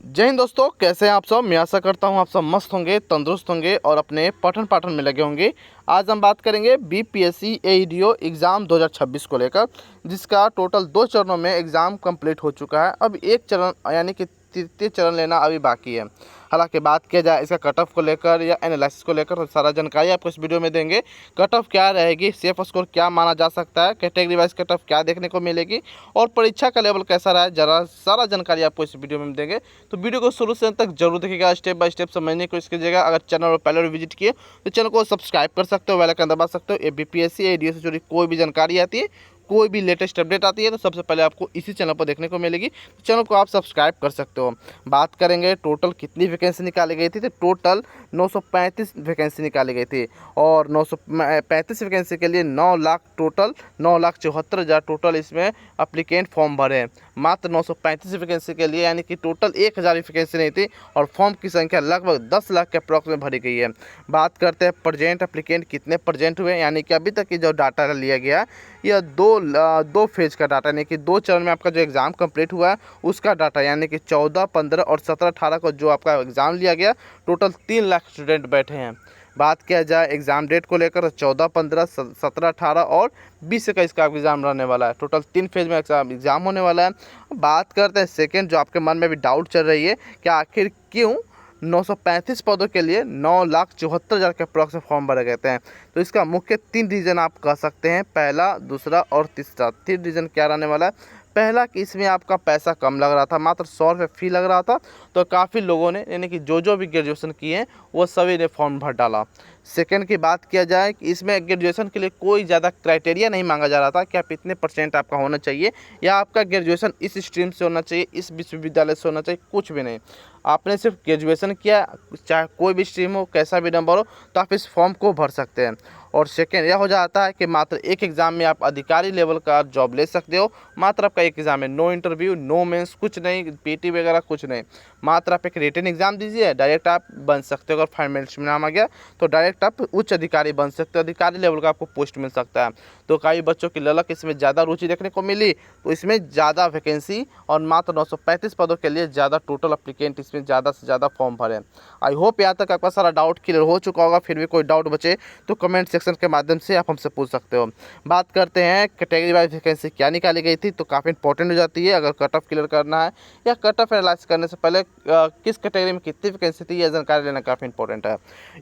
जय हिंद दोस्तों, कैसे हैं आप सब। मैं आशा करता हूं आप सब मस्त होंगे, तंदुरुस्त होंगे और अपने पठन पाठन में लगे होंगे। आज हम बात करेंगे बीपीएससी एईडीओ एग्ज़ाम 2026 को लेकर, जिसका टोटल 2 चरणों में एग्ज़ाम कंप्लीट हो चुका है। अब एक चरण यानी कि तृतीय चरण लेना अभी बाकी है। हालांकि बात किया जाए इसका कट ऑफ को लेकर या एनालिसिस को लेकर, तो सारा जानकारी आपको इस वीडियो में देंगे। कट ऑफ क्या रहेगी, सेफ स्कोर क्या माना जा सकता है, कैटेगरी वाइज कट ऑफ क्या देखने को मिलेगी और परीक्षा का लेवल कैसा रहा है, जरा सारा जानकारी आपको इस वीडियो में देंगे। तो वीडियो को शुरू से अंत तक जरूर देखिएगा, स्टेप बाय स्टेप समझने की कोशिश कीजिएगा। अगर चैनल पर पहले विजिट किए तो चैनल को सब्सक्राइब कर सकते हो, बेल आइकन दबा सकते हो। ये बीपीएससी एडीओ से जुड़ी कोई भी जानकारी आती है, कोई भी लेटेस्ट अपडेट आती है, तो सबसे पहले आपको इसी चैनल पर देखने को मिलेगी। तो चैनल को आप सब्सक्राइब कर सकते हो। बात करेंगे टोटल कितनी वैकेंसी निकाली गई थी, तो टोटल 935 वैकेंसी निकाली गई थी और 935 वैकेंसी के लिए 9 लाख टोटल 9,74,000 टोटल इसमें अप्लीकेंट फॉर्म भरे हैं। मात्र 935 वैकेंसी के लिए, यानी कि टोटल 1000 वैकेंसी नहीं थी और फॉर्म की संख्या लगभग 10 लाख के अप्रॉक्स में भरी गई है। बात करते हैं प्रेजेंट अप्लीकेंट कितने प्रेजेंट हुए, यानी कि अभी तक की जो डाटा लिया गया यह दो फेज का डाटा, यानी कि 2 चरण में आपका जो एग्ज़ाम कंप्लीट हुआ है उसका डाटा, यानी कि 14, 15 और 17, 18 को जो आपका एग्ज़ाम लिया गया, टोटल 3 लाख स्टूडेंट बैठे हैं। बात किया जाए एग्ज़ाम डेट को लेकर, 14, 15, 17, 18 और 20 का इसका एग्ज़ाम रहने वाला है। टोटल 3 फेज में एग्ज़ाम होने वाला है। बात करते हैं सेकेंड, जो आपके मन में भी डाउट चल रही है कि आखिर क्यों 935 पदों के लिए 9,74,000 के अप्रॉक्स में फॉर्म भरे गए थे। तो इसका मुख्य 3 रीज़न आप कह सकते हैं, पहला, दूसरा और तीसरा। 3 रीज़न क्या रहने वाला है। पहला कि इसमें आपका पैसा कम लग रहा था, मात्र 100 रुपये फ़ी लग रहा था, तो काफ़ी लोगों ने, यानी कि जो भी ग्रेजुएशन किए हैं वो सभी ने फॉर्म भर डाला। सेकंड की बात किया जाए कि इसमें ग्रेजुएशन के लिए कोई ज़्यादा क्राइटेरिया नहीं मांगा जा रहा था कि आप इतने % आपका होना चाहिए या आपका ग्रेजुएशन इस स्ट्रीम से होना चाहिए, इस विश्वविद्यालय से होना चाहिए, कुछ भी नहीं। आपने सिर्फ ग्रेजुएशन किया, चाहे कोई भी स्ट्रीम हो, कैसा भी नंबर हो, तो आप इस फॉर्म को भर सकते हैं। और सेकेंड यह हो जाता है कि मात्र एक एग्ज़ाम में आप अधिकारी लेवल का जॉब ले सकते हो। मात्र आपका एक एग्ज़ाम है, नो इंटरव्यू, नो मेंस, कुछ नहीं, पीटी वगैरह कुछ नहीं। मात्र आप एक रिटन एग्ज़ाम दीजिए, डायरेक्ट आप बन सकते हो। अगर फाइनल में नाम आ गया तो डायरेक्ट आप उच्च अधिकारी बन सकते हो, अधिकारी लेवल का आपको पोस्ट मिल सकता है। तो कई बच्चों की ललक इसमें ज़्यादा रुचि देखने को मिली, तो इसमें ज़्यादा वैकेंसी और मात्र 935 पदों के लिए ज़्यादा टोटल अप्लीकेंट इसमें ज़्यादा से ज़्यादा फॉर्म भरे। आई होप यहाँ तक आपका सारा डाउट क्लियर हो चुका होगा। फिर भी कोई डाउट बचे तो कमेंट सेक्शन के माध्यम से आप हमसे पूछ सकते हो। बात करते हैं कैटेगरी वाइज वैकेंसी क्या निकाली गई थी, तो काफ़ी इंपॉर्टेंट हो जाती है अगर कट ऑफ क्लियर करना है या कट ऑफ एनालाइज करने से पहले किस कैटेगरी में कितनी वैकेंसी थी यह जानकारी लेना काफ़ी इंपॉर्टेंट है।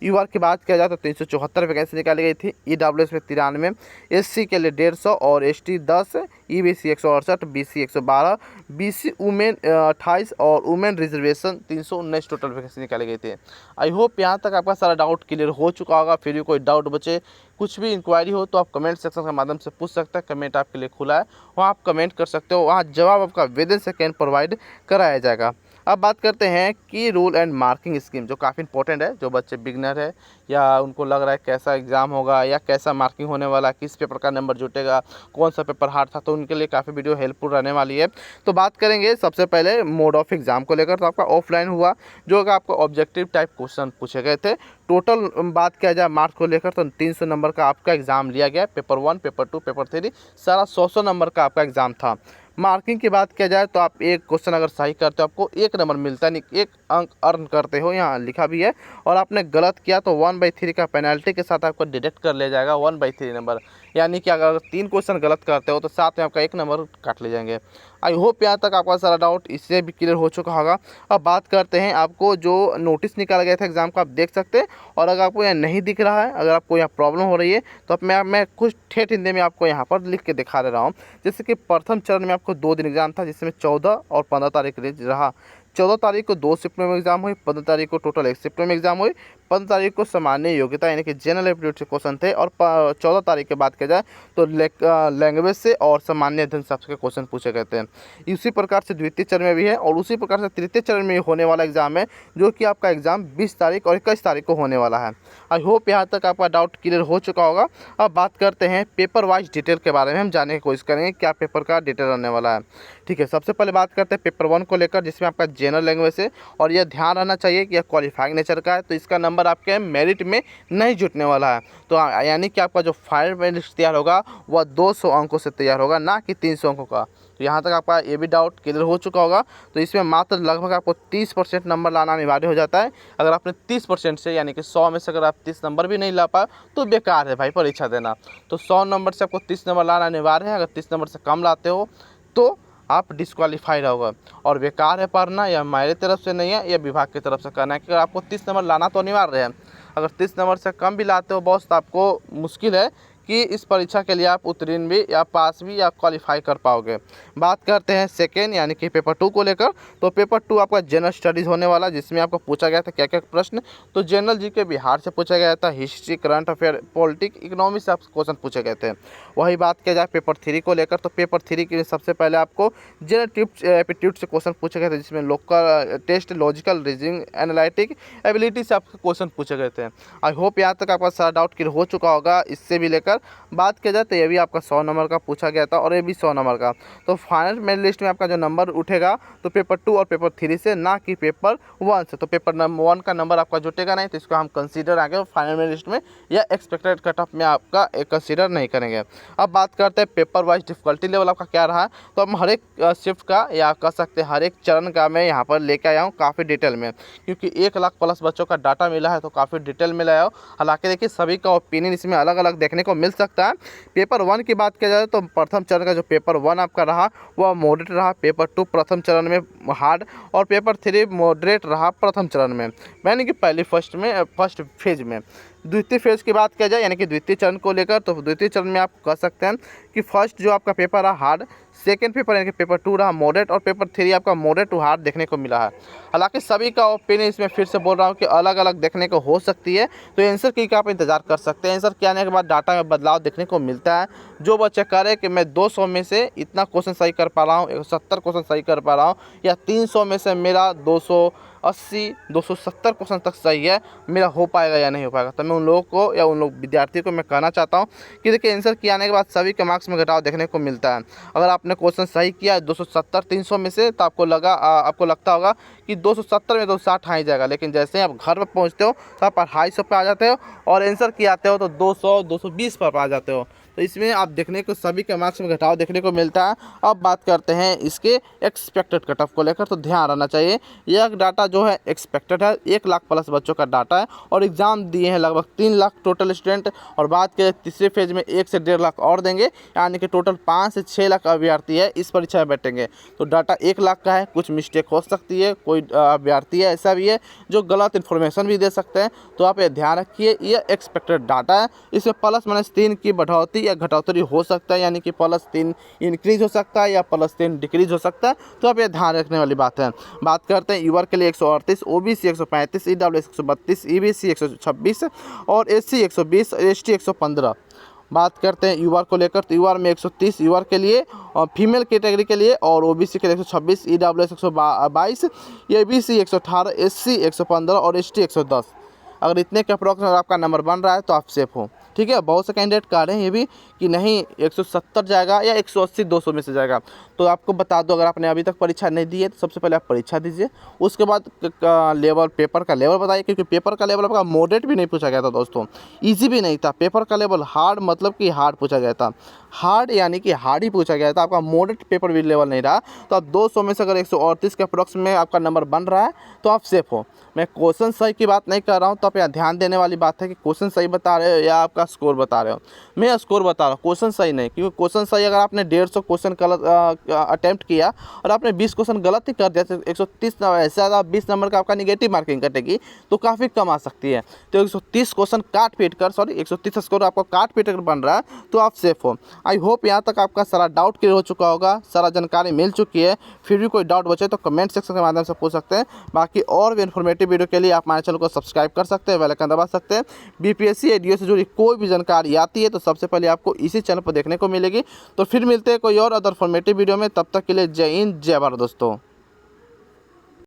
यूआर की बात किया जाए तो 374 वैकेंसी निकाली गई थी, ईडब्ल्यूएस में 93, एससी के लिए 150 और ST 10, EBC 168, BC 112, BC women 28 और वुमेन रिजर्वेशन 319 टोटल वैकेंसी निकाली गई थी। आई होप यहाँ तक आपका सारा डाउट क्लियर हो चुका होगा। फिर भी कोई डाउट बचे, कुछ भी इंक्वायरी हो तो आप कमेंट सेक्शन के माध्यम से पूछ सकते हैं। कमेंट आपके लिए खुला है, वहाँ आप कमेंट कर सकते हो, वहाँ जवाब आपका विद इन सेकेंड प्रोवाइड कराया जाएगा। अब बात करते हैं कि रूल एंड मार्किंग स्कीम, जो काफ़ी इंपॉर्टेंट है। जो बच्चे बिगनर है या उनको लग रहा है कैसा एग्ज़ाम होगा या कैसा मार्किंग होने वाला है, किस पेपर का नंबर जुटेगा, कौन सा पेपर हार्ड था, तो उनके लिए काफ़ी वीडियो हेल्पफुल रहने वाली है। तो बात करेंगे सबसे पहले मोड ऑफ एग्ज़ाम को लेकर। तो आपका ऑफलाइन हुआ, जो कि आपको ऑब्जेक्टिव टाइप क्वेश्चन पूछे गए थे। टोटल बात किया जाए मार्क्स को लेकर तो 300 नंबर का आपका एग्ज़ाम लिया गया। पेपर 1, पेपर 2, पेपर 3 सारा 100 नंबर का आपका एग्ज़ाम था। मार्किंग की बात किया जाए तो आप एक क्वेश्चन अगर सही करते हो आपको 1 नंबर मिलता है, नहीं 1 अंक अर्न करते हो, यहाँ लिखा भी है। और आपने गलत किया तो 1/3 का पेनल्टी के साथ आपको डिडक्ट कर लिया जाएगा 1/3 नंबर। यानी कि अगर 3 क्वेश्चन गलत करते हो तो साथ में आपका 1 नंबर काट ले जाएंगे। आई होप यहाँ तक आपका सारा डाउट इससे भी क्लियर हो चुका होगा। अब बात करते हैं आपको जो नोटिस निकाला गया था एग्ज़ाम का, आप देख सकते हैं। और अगर आपको यहाँ नहीं दिख रहा है, अगर आपको यहाँ प्रॉब्लम हो रही है, तो अब मैं कुछ ठेठ हिंदी में आपको यहाँ पर लिख के दिखा दे रहा हूँ। जैसे कि प्रथम चरण में आपको 2 दिन एग्ज़ाम था, जिसमें 14 और 15 तारीख रहा। 14 तारीख को 2 शिफ्ट में एग्ज़ाम हुई, 15 तारीख को टोटल 1 शिफ्ट में एग्ज़ाम हुई। 15 तारीख को सामान्य योग्यता यानी कि जनरल एप्टीट्यूड से क्वेश्चन थे और 14 तारीख की बात किया जाए तो लैंग्वेज से और सामान्य अध्ययन शास्त्र के क्वेश्चन पूछे गए थे। इसी प्रकार से द्वितीय चरण में भी है और उसी प्रकार से तृतीय चरण में होने वाला एग्ज़ाम है, जो कि आपका एग्ज़ाम 20 तारीख और 21 तारीख को होने वाला है। आई होप यहाँ तक आपका डाउट क्लियर हो चुका होगा। अब बात करते हैं पेपर वाइज डिटेल के बारे में, हम जानने की कोशिश करेंगे क्या पेपर का डिटेल रहने वाला है। ठीक है, सबसे पहले बात करते हैं पेपर 1 को लेकर, जिसमें आपका जनरल लैंग्वेज है। और यह ध्यान रहना चाहिए कि यह क्वालिफाइंग नेचर का है, तो इसका नंबर आपके मेरिट में नहीं जुटने वाला है। तो यानी कि आपका जो फाइनल लिस्ट तैयार होगा वह 200 अंकों से तैयार होगा, ना कि 300 अंकों का। तो यहाँ तक आपका ये भी डाउट क्लियर हो चुका होगा। तो इसमें मात्र लगभग आपको 30% नंबर लाना अनिवार्य हो जाता है। अगर आपने 30% से यानी कि 100 में से अगर आप 30 नंबर भी नहीं ला पाए तो बेकार है भाई परीक्षा देना। तो 100 नंबर से आपको 30 नंबर लाना अनिवार्य है। अगर 30 नंबर से कम लाते हो तो आप डिस्क्वालीफाइड होगा और बेकार है पढ़ना। या हमारी तरफ से नहीं है, या विभाग की तरफ से करना है कि अगर आपको 30 नंबर लाना तो अनिवार्य है। अगर 30 नंबर से कम भी लाते हो बॉस तो आपको मुश्किल है कि इस परीक्षा के लिए आप उत्तीर्ण भी या पास भी या क्वालिफाई कर पाओगे। बात करते हैं सेकेंड यानी कि पेपर 2 को लेकर। तो पेपर 2 आपका जनरल स्टडीज़ होने वाला, जिसमें आपको पूछा गया था क्या क्या प्रश्न। तो जनरल जी के बिहार से पूछा गया था, history, current affair, politics, economy से आपसे क्वेश्चन पूछे गए थे। वही बात किया जाए पेपर 3 को लेकर, तो पेपर 3 के लिए सबसे पहले आपको जनरल एप्टीट्यूड से क्वेश्चन पूछे गए थे, जिसमें local taste, logical, reasoning, analytic ability से आपके क्वेश्चन पूछे गए थे। आई होप यहाँ तक आपका सारा डाउट क्लियर हो चुका होगा। इससे भी लेकर बात किया जाए तो ये भी आपका 100 नंबर का पूछा गया था और ये भी 100 नंबर का। तो फाइनल मेरिट लिस्ट में आपका जो नंबर उठेगा तो पेपर 2 और पेपर 3 से, ना कि पेपर 1 से। तो पेपर 1 का नंबर आपका जुटेगा नहीं, तो इसको हम कंसीडर आगे फाइनल मेरिट लिस्ट में या एक्सपेक्टेड कट ऑफ में आपका कंसीडर नहीं करेंगे। अब बात करते हैं पेपर वाइज डिफिकल्टी लेवल आपका क्या रहा। तो हम हर एक शिफ्ट का या कह सकते हैं हर एक चरण का मैं यहाँ पर लेके आया हूँ काफ़ी डिटेल में, क्योंकि 1 लाख प्लस बच्चों का डाटा मिला है तो काफ़ी डिटेल में लाया हूँ। हालांकि देखिए सभी का ओपिनियन इसमें अलग अलग देखने को मिल सकता है। पेपर 1 की बात किया जाए तो प्रथम चरण का जो पेपर 1 आपका रहा वह मॉडरेट रहा। पेपर 2 प्रथम चरण में हार्ड और पेपर 3 मॉडरेट रहा प्रथम चरण में, यानी कि फर्स्ट फेज में। द्वितीय फेज की बात किया जाए यानी कि द्वितीय चरण को लेकर, तो द्वितीय चरण में आप कह सकते हैं कि फर्स्ट जो आपका पेपर रहा हार्ड, सेकेंड पेपर यानी कि पेपर 2 रहा मॉडरेट और पेपर 3 आपका मॉडरेट टू हार्ड देखने को मिला है। हालांकि सभी का ओपिनियन इसमें फिर से बोल रहा हूँ कि अलग अलग देखने को हो सकती है। तो आंसर की का आप इंतजार कर सकते हैं। आंसर के आने के बाद डाटा में बदलाव देखने को मिलता है। जो बच्चे करें कि मैं 200 में से इतना क्वेश्चन सही कर पा रहा हूँ, 170 क्वेश्चन सही कर पा रहा हूँ, या 300 में से मेरा 280 270 क्वेश्चन तक सही है, मेरा हो पाएगा या नहीं हो पाएगा। तो मैं उन लोगों को या उन लोग विद्यार्थियों को मैं कहना चाहता हूँ कि देखिए आंसर किए आने के बाद सभी के मार्क्स में घटाव देखने को मिलता है। अगर आपने क्वेश्चन सही किया 270 300 में से, तो आपको लगता होगा कि 270 में 260 आ ही जाएगा, लेकिन जैसे ही आप घर पर पहुँचते हो तो आप 250 पे आ जाते हो और आंसर किए आते हो तो 200 220 पर आ जाते हो। तो इसमें आप देखने को सभी के मार्क्स में घटाव देखने को मिलता है। अब बात करते हैं इसके एक्सपेक्टेड कट ऑफ को लेकर। तो ध्यान रहना चाहिए यह डाटा जो है एक्सपेक्टेड है, 1 लाख प्लस बच्चों का डाटा है और एग्ज़ाम दिए हैं लगभग 3 लाख टोटल स्टूडेंट। और बात करें तीसरे फेज में 1 से 1.5 लाख और देंगे, यानी कि टोटल 5 से 6 लाख अभ्यर्थी है इस परीक्षा में बैठेंगे। तो डाटा 1 लाख का है, कुछ मिस्टेक हो सकती है, कोई अभ्यर्थी है ऐसा भी है जो गलत इन्फॉर्मेशन भी दे सकते हैं। तो आप ये ध्यान रखिए यह एक्सपेक्टेड डाटा है, इसमें +-3 की बढ़ोतरी या घटोतरी हो सकता है, यानी कि +3 इंक्रीज हो सकता है या +3 डिक्रीज हो सकता है। तो आप ये ध्यान रखने वाली बात है। बात करते हैं यूआर के लिए 138, ओबीसी 135, ईडब्ल्यूएस 132, ईबीसी 126 और एससी 120, एसटी 115। बात करते हैं यूआर को लेकर, तो यूआर में 130 यूआर के लिए और फीमेल कैटेगरी के लिए, और ओबीसी के लिए 126, ईडब्ल्यूएस 122, एबीसी 118, एससी 115 और एसटी 110। अगर इतने के अप्रोक्स आपका नंबर बन रहा है तो आप सेफ हो। ठीक है, बहुत से कैंडिडेट कह रहे हैं ये भी कि नहीं 170 जाएगा या 180 200 में से जाएगा। तो आपको बता दो, अगर आपने अभी तक परीक्षा नहीं दी है तो सबसे पहले आप परीक्षा दीजिए, उसके बाद लेवल पेपर का लेवल बताइए, क्योंकि पेपर का लेवल आपका मॉडरेट भी नहीं पूछा गया था दोस्तों, ईजी भी नहीं था। पेपर का लेवल हार्ड मतलब कि हार्ड पूछा गया था, हार्ड यानी कि हार्ड ही पूछा गया था, आपका मॉडरेट पेपर भी लेवल नहीं रहा। तो आप 200 में से अगर 138 के अप्रोक्स में आपका नंबर बन रहा है तो आप सेफ हो। मैं क्वेश्चन सही की बात नहीं कर रहा हूँ, तो आप यहाँ ध्यान देने वाली बात है कि क्वेश्चन सही बता रहे हो या आपका स्कोर बता रहे हो। मैं स्कोर बता रहा हूँ, क्वेश्चन सही नहीं, क्योंकि क्वेश्चन सही अगर आपने 150 क्वेश्चन गलत अटैम्प्ट किया और आपने 20 क्वेश्चन गलत ही कर दिया तो 130 ऐसे ज़्यादा 20 नंबर का आपका निगेटिव मार्किंग कटेगी तो काफ़ी कम आ सकती है। तो 130 क्वेश्चन काट पीट कर 130 स्कोर आपको काट पीट कर बन रहा है तो आप सेफ हो। आई होप यहाँ तक आपका सारा डाउट क्लियर हो चुका होगा, सारा जानकारी मिल चुकी है। फिर भी कोई डाउट बचे तो कमेंट सेक्शन के माध्यम से पूछ सकते हैं। बाकी और भी इन्फॉर्मेटिव वीडियो के लिए आप हमारे चैनल को सब्सक्राइब कर सकते हैं, बेल आइकन दबा सकते हैं। बीपीएससी एडीओ से जुड़ी कोई भी जानकारी आती है तो सबसे पहले आपको इसी चैनल पर देखने को मिलेगी। तो फिर मिलते हैं कोई और अदर इन्फॉर्मेटिव वीडियो में, तब तक के लिए जय हिंद जय भारत दोस्तों।